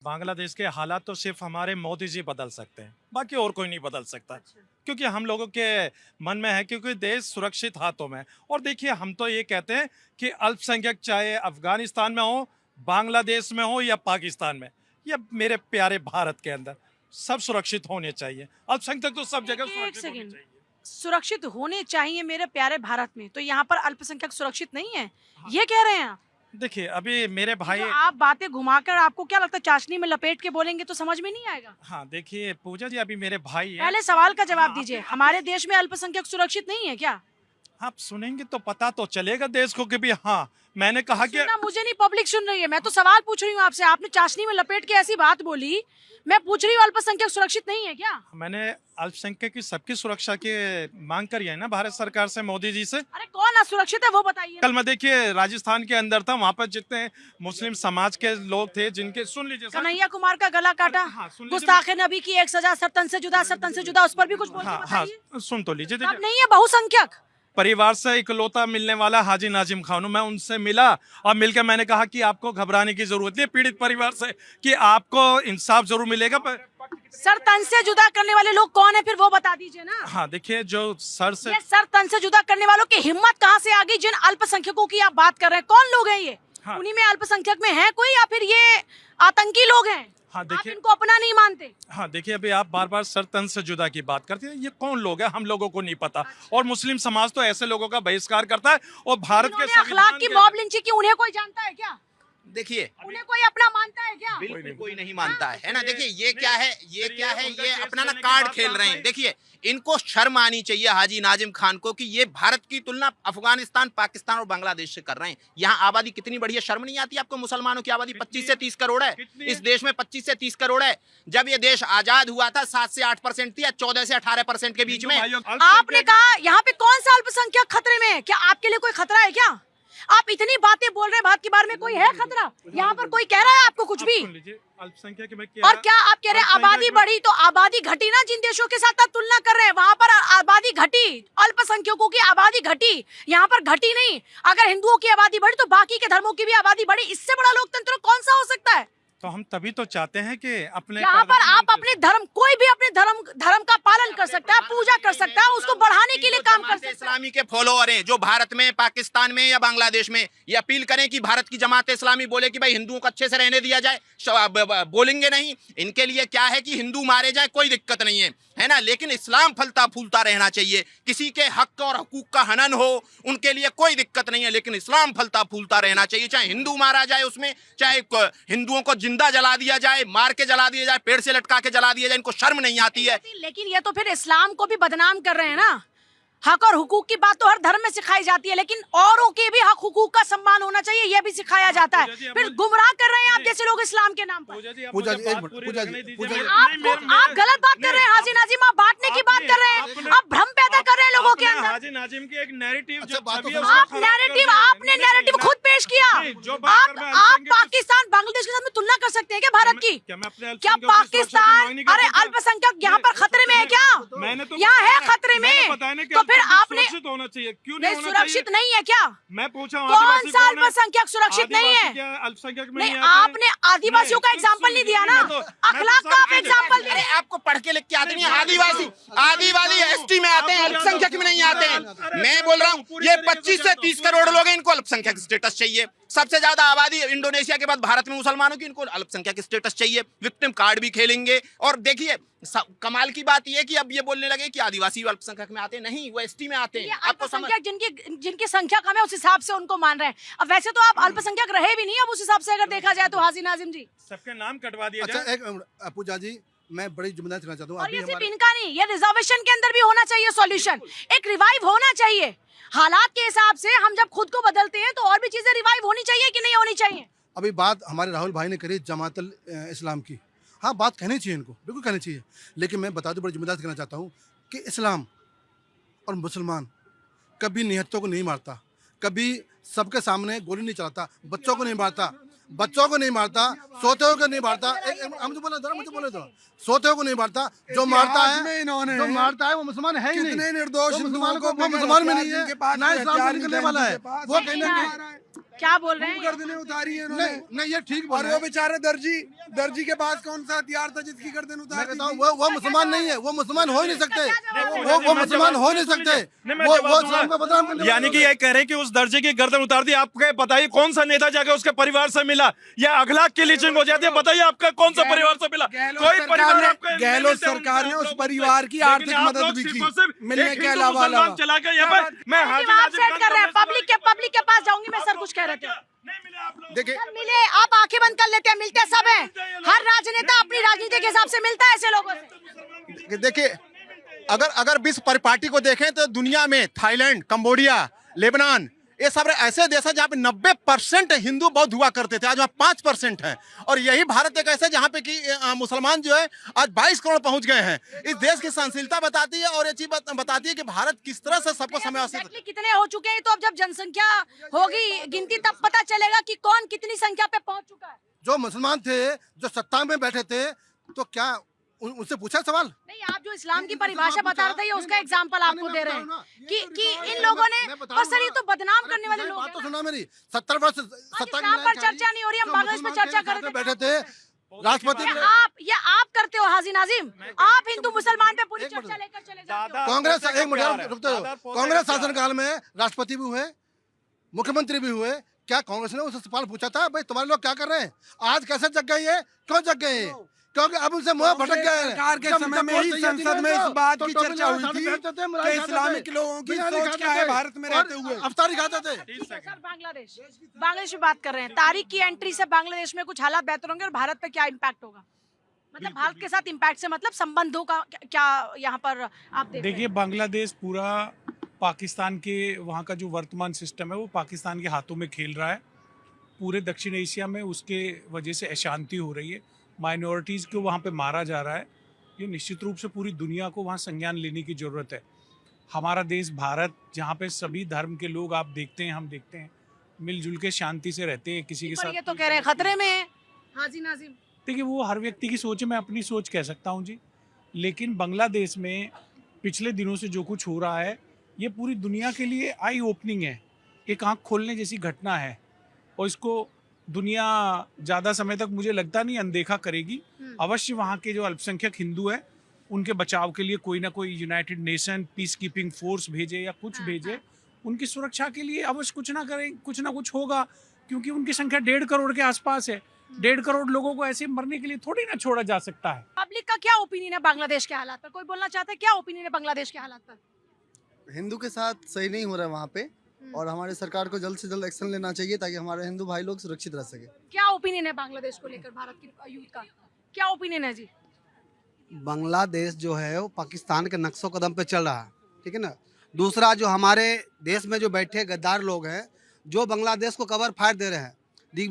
बांग्लादेश के हालात तो सिर्फ हमारे मोदी जी बदल सकते हैं, बाकी और कोई नहीं बदल सकता। क्योंकि हम लोगों के मन में है, क्योंकि देश सुरक्षित हाथों में है। और देखिए, हम तो ये कहते हैं कि अल्पसंख्यक चाहे अफगानिस्तान में हो, बांग्लादेश में हो या पाकिस्तान में, या मेरे प्यारे भारत के अंदर, सब सुरक्षित होने चाहिए। अल्पसंख्यक तो सब जगह एक सुरक्षित होने सेकंड, चाहिए। सुरक्षित होने चाहिए मेरे प्यारे भारत में, तो यहाँ पर अल्पसंख्यक सुरक्षित नहीं है, ये कह रहे हैं आप? देखिए, अभी मेरे भाई, जो आप बातें घुमाकर, आपको क्या लगता है चाशनी में लपेट के बोलेंगे तो समझ में नहीं आएगा? हाँ देखिए पूजा जी, अभी मेरे भाई हैं। पहले सवाल का जवाब हाँ, दीजिए, हमारे देश में अल्पसंख्यक सुरक्षित नहीं है क्या? आप सुनेंगे तो पता तो चलेगा देश को कि भी हाँ, मैंने कहा कि सुनना मुझे नहीं, पब्लिक सुन रही है। मैं तो सवाल पूछ रही हूँ आपसे, आपने चाशनी में लपेट के ऐसी बात बोली, मैं पूछ रही हूँ अल्पसंख्यक सुरक्षित नहीं है क्या? मैंने अल्पसंख्यक की सबकी सुरक्षा की मांग करी है ना भारत सरकार से, मोदी जी से। अरे कौन असुरक्षित है वो बताइए। कल मैं देखिए राजस्थान के अंदर था, वहाँ पर जितने मुस्लिम समाज के लोग थे, जिनके, सुन लीजिए सर। कन्हैया कुमार का गला काटा, हाँ, सुन लीजिए। गुस्ताखे नबी की एक सजा, सरतन से जुदा, सरतन से जुदा, उस पर भी कुछ बोल के हाँ हाँ, बताइए। सुन तो लीजिए। सब देखिए, नहीं है बहुसंख्यक। परिवार से इकलौता मिलने वाला हाजी नाजिम खान हूं मैं, उनसे मिला और मिलकर मैंने कहा कि आपको घबराने की जरूरत नहीं है पीड़ित परिवार से, कि आपको इंसाफ जरूर मिलेगा। सर तन से जुदा करने वाले लोग कौन है फिर वो बता दीजिए ना। हाँ देखिए, जो सर से, ये सर तन से जुदा करने वालों की हिम्मत कहाँ से आ गई? जिन अल्पसंख्यकों की आप बात कर रहे हैं, कौन लोग हैं ये? हाँ। उन्हीं में अल्पसंख्यक में है कोई, या फिर ये आतंकी लोग हैं? हाँ आप देखिए, इनको अपना नहीं मानते? हाँ देखिए, अभी आप बार बार सर तन से जुदा की बात करते हैं, ये कौन लोग हैं हम लोगों को नहीं पता। और मुस्लिम समाज तो ऐसे लोगों का बहिष्कार करता है। और भारत के जिन्होंने अखलाक की मॉब लिंचिंग की, उन्हें कोई जानता है क्या? देखिए, उन्हें कोई अपना मानता है क्या? बिल्कुल कोई नहीं मानता है ना। देखिए ये क्या है, ये अपना ना कार्ड खेल रहे हैं। देखिए, इनको शर्म आनी चाहिए हाजी नाजिम खान को कि ये भारत की तुलना अफगानिस्तान, पाकिस्तान और बांग्लादेश से कर रहे हैं। यहाँ आबादी कितनी बड़ी है, शर्म नहीं आती आपको? मुसलमानों की आबादी 25 से 30 करोड़ है इस देश में, 25 से 30 करोड़ है। जब ये देश आजाद हुआ था 7 से 8% थी, या 14 से 18% के बीच में। आपने कहा यहाँ पे कौन सा अल्पसंख्यक खतरे में है? क्या आपके लिए कोई खतरा है क्या? आप इतनी बातें बोल रहे हैं, भारत के बारे में कोई है खतरा? यहाँ पर कोई कह रहा है आपको कुछ भी? अल्पसंख्यक में और क्या आप कह रहे हैं आबादी बढ़ी तो आबादी घटी ना? जिन देशों के साथ आप तुलना कर रहे हैं वहां पर आबादी घटी, अल्पसंख्यकों की आबादी घटी, यहाँ पर घटी नहीं। अगर हिंदुओं की आबादी बढ़ी तो बाकी के धर्मों की भी आबादी बढ़ी। इससे बड़ा लोकतंत्र कौन सा हो सकता है? तो हम तभी तो चाहते हैं कि अपने यहाँ पर आप अपने धर्म, कोई भी अपने धर्म का पालन कर सकता है, पूजा कर सकता है, उसको बढ़ाने के लिए काम कर सकता है। इस्लामी के फॉलोअर हैं जो भारत में, पाकिस्तान में या बांग्लादेश में, ये अपील करें कि भारत की जमात इस्लामी बोले कि भाई हिंदुओं को अच्छे से रहने दिया जाए, बोलेंगे नहीं। इनके लिए क्या है कि हिंदू मारे जाए, कोई दिक्कत नहीं है ना, लेकिन इस्लाम फलता फूलता रहना चाहिए। किसी के हक और हकूक का हनन हो, उनके लिए कोई दिक्कत नहीं है, लेकिन इस्लाम फलता फूलता रहना चाहिए। चाहे हिंदू मारा जाए उसमें, चाहे हिंदुओं को जिंदा जला दिया जाए, मार के जला दिया जाए, पेड़ से लटका के जला दिया जाए, इनको शर्म नहीं आती है। लेकिन ये तो फिर इस्लाम को भी बदनाम कर रहे हैं ना। हक और हुकूक की बात तो हर धर्म में सिखाई जाती है, लेकिन औरों के भी हक हुकूक का सम्मान होना चाहिए, यह भी सिखाया जाता है। फिर गुमराह कर रहे हैं आप जैसे लोग इस्लाम के नाम पर। पूजा जी, आप गलत बात कर रहे हैं हाजी नाजिम, आप बांटने की बात कर रहे हैं, आप भ्रम पैदा कर रहे हैं लोगों के अंदर। हाजी नाजिम की एक नैरेटिव, आपने नैरेटिव खुद पेश किया। आप पाकिस्तान, बांग्लादेश के साथ में तुलना कर सकते हैं क्या भारत की? क्या पाकिस्तान, अरे अल्पसंख्यक यहाँ पर खतरे में है क्या? यहाँ है खतरे में, तो फिर आपने होना चाहिए, क्यों नहीं? सुरक्षित नहीं है क्या? मैं पूछा कौन सा अल्पसंख्यक सुरक्षित नहीं है? अल्पसंख्यक में नहीं, आपने आदिवासियों का एग्जाम्पल नहीं दिया ना, अखलाक का आप एग्जाम्पल दे। अरे आपको पढ़ के लिख के आते नहीं, आदिवासी एसटी में आते हैं, अल्पसंख्यक में नहीं आते हैं। मैं बोल रहा हूँ ये 25 से 30 करोड़ लोग हैं, इनको अल्पसंख्यक स्टेटस चाहिए। सबसे ज्यादा आबादी इंडोनेशिया के बाद भारत में मुसलमानों की, इनको अल्पसंख्यक स्टेटस चाहिए। विक्टिम कार्ड भी खेलेंगे। और देखिए कमाल की बात यह कि अब ये बोलने लगे कि आदिवासी अल्पसंख्यक में आते हैं, नहीं, वो एसटी में आते हैं। आपको अल्पसंख्यक जिनकी संख्या कम है उस हिसाब से उनको मान रहे हैं। अब वैसे तो आप अल्पसंख्यक रहे भी नहीं, अब उस हिसाब से अगर देखा जाए तो हाजी नाजिम जी, सबके नाम कटवा दिए अच्छा, जाए। एक पूजा जी, मैं बड़ी जिम्मेदारी करना चाहता हूँ। और ये सिर्फ इनका नहीं, ये रिजर्वेशन के अंदर भी होना चाहिए सॉल्यूशन, एक रिवाइव होना चाहिए। हालात के हिसाब से हम जब खुद को बदलते हैं तो और भी चीजें रिवाइव होनी चाहिए कि नहीं होनी चाहिए? अभी बात हमारे राहुल भाई ने करी जमातल इस्लाम की। हाँ, बात कहनी चाहिए, इनको बिल्कुल कहनी चाहिए, लेकिन मैं बता दूं, बड़ी जिम्मेदारी करना चाहता हूँ कि इस्लाम और मुसलमान कभी निहत्तों को नहीं मारता, कभी सबके सामने गोली नहीं चलाता, बच्चों को नहीं मारता, सोते को नहीं मारता। मुझे बोले दो, सोते को नहीं मारता। जो मारता है वो मुसलमान है ही नहीं। निर्दोष मुसलमान में नहीं है, ना इस्लाम को निकलने वाला है। वो कहने क्या बोल रहे हैं? गर्दनें उतारी है इन्होंने। नहीं ये ठीक बोल और रहे वो हैं। बेचारे दर्जी के पास कौन सा हथियार था जिसकी गर्दन मैं उतार दी कहता हूँ थी? वो मुसलमान नहीं है, वो मुसलमान हो ही नहीं सकते, वो वो मुसलमान हो नहीं सकते, वो इस्लाम का बदनाम करने यानी कि ये कह रहे हैं कि उस दर्जे की गर्दन उतार दी। आपके बताइए कौन सा नेता जाके उसके परिवार से मिला या अखलाक की लीचिंग हो जाती है? बताइए आपका कौन सा परिवार से मिला? कोई परिवार आपका गहलोत सरकार ने उस परिवार की आर्थिक मदद भी की, मिलने के अलावा चला गया यहाँ पर। मैं हाजी आप नाजिम सेट खान कर रहे हैं, कॉलेज पब्लिक के पास जाऊंगी मैं। सर कुछ कह रहे थे, नहीं मिले आप लोग। देखिए सर मिले, आप आंखें बंद कर लेते हैं, मिलते सब हैं। हर राजनेता अपनी राजनीति के हिसाब से मिलता है ऐसे लोगों से। देखिए अगर विश्व परिपाटी को देखें तो दुनिया में थाईलैंड, कंबोडिया, लेबनान, ये सब ऐसे देश है जहाँ पे 90% हिंदू बौद्ध हुआ करते थे, आज वहाँ 5% है। और यही भारत एक ऐसा जहाँ पे कि मुसलमान जो है आज 22 करोड़ पहुंच गए हैं। इस देश की सहनशीलता बताती है और ये चीज बताती है कि भारत किस तरह से सबको समावेशित। Exactly कितने हो चुके हैं, तो अब जब जनसंख्या होगी गिनती तब पता चलेगा कि कौन कितनी संख्या पे पहुंच चुका है। जो मुसलमान थे, जो सत्ता में बैठे थे, तो क्या उनसे पूछा सवाल? नहीं, आप जो इस्लाम की परिभाषा बता रहे थे, ये उसका एग्जांपल आपको दे रहे हैं कि इन लोगों ने, पर सर ये तो बदनाम करने वाले लोग बात तो हैं। सुना मेरी। 70 वर्ष इस्लाम पर चर्चा नहीं हो रही, हम बांग्लादेश पे चर्चा कर रहे थे। बैठे थे राष्ट्रपति ये आप करते हो हाजी नाजिम, आप हिंदू मुसलमान पे पूरी चर्चा लेकर चले जाते हो। कांग्रेस एक मिनट रुकते हो, कांग्रेस शासनकाल में राष्ट्रपति भी हुए, मुख्यमंत्री भी हुए, क्या कांग्रेस ने उससे सवाल पूछा था भाई तुम्हारे लोग क्या कर रहे हैं? आज कैसे जग गई है? क्यों जग गए हैं? क्योंकि अब उनसे मुंह भटक गया है। सरकार के समय में ही संसद में इस बात की चर्चा हुई थी कि इस्लामिक लोगों की सोच क्या है भारत में रहते हुए। अफ्तारी खाते थे। ठीक है सर, बांग्लादेश में बात कर रहे हैं। तारिक की एंट्री से बांग्लादेश में कुछ हालात बेहतर होंगे और भारत पे क्या इम्पैक्ट होगा? मतलब भारत के साथ इम्पैक्ट से मतलब संबंधों का क्या यहाँ पर आप देख रहे देखिए, बांग्लादेश पूरा पाकिस्तान के वहाँ का जो वर्तमान सिस्टम है वो पाकिस्तान के हाथों में खेल रहा है। पूरे दक्षिण एशिया में उसके वजह से अशांति हो रही है, माइनॉरिटीज़ को वहाँ पे मारा जा रहा है। ये निश्चित रूप से पूरी दुनिया को वहाँ संज्ञान लेने की ज़रूरत है। हमारा देश भारत, जहाँ पे सभी धर्म के लोग आप देखते हैं, हम देखते हैं, मिलजुल के शांति से रहते हैं, किसी के पर साथ। ये तो कह रहे हैं खतरे में है हाजी नाजिम। देखिए, वो हर व्यक्ति की सोच है, मैं अपनी सोच कह सकता हूँ जी। लेकिन बांग्लादेश में पिछले दिनों से जो कुछ हो रहा है ये पूरी दुनिया के लिए आई ओपनिंग है, एक आँख खोलने जैसी घटना है और इसको दुनिया ज़्यादा समय तक मुझे लगता नहीं अनदेखा करेगी। अवश्य वहाँ के जो अल्पसंख्यक हिंदू हैं उनके बचाव के लिए कोई ना कोई United nation peace keeping force भेजे या कुछ भेजे, उनकी सुरक्षा के लिए अवश्य कुछ ना करें, कुछ ना कुछ होगा, क्योंकि उनकी संख्या 1.5 करोड़ के आसपास है। 1.5 करोड़ लोगों को ऐसे मरने के लिए थोड़ी ना छोड़ा जा सकता है। पब्लिक का क्या ओपिनियन है बांग्लादेश के हालात पर? कोई बोलना चाहता है, क्या ओपिनियन है बांग्लादेश के हालात पर? हिंदू के साथ सही नहीं हो रहा है वहाँ पे, और हमारे सरकार को जल्द से जल्द एक्शन लेना चाहिए ताकि हमारे हिंदू भाई लोग सुरक्षित रह सके। क्या ओपिनियन है बांग्लादेश को लेकर भारत की यूथ का? क्या ओपिनियन है जी? बांग्लादेश जो है वो पाकिस्तान के नक्शो कदम पे चल रहा है, ठीक है ना। दूसरा, जो हमारे देश में जो बैठे गद्दार लोग हैं जो बांग्लादेश को कवर फायर दे रहे हैं,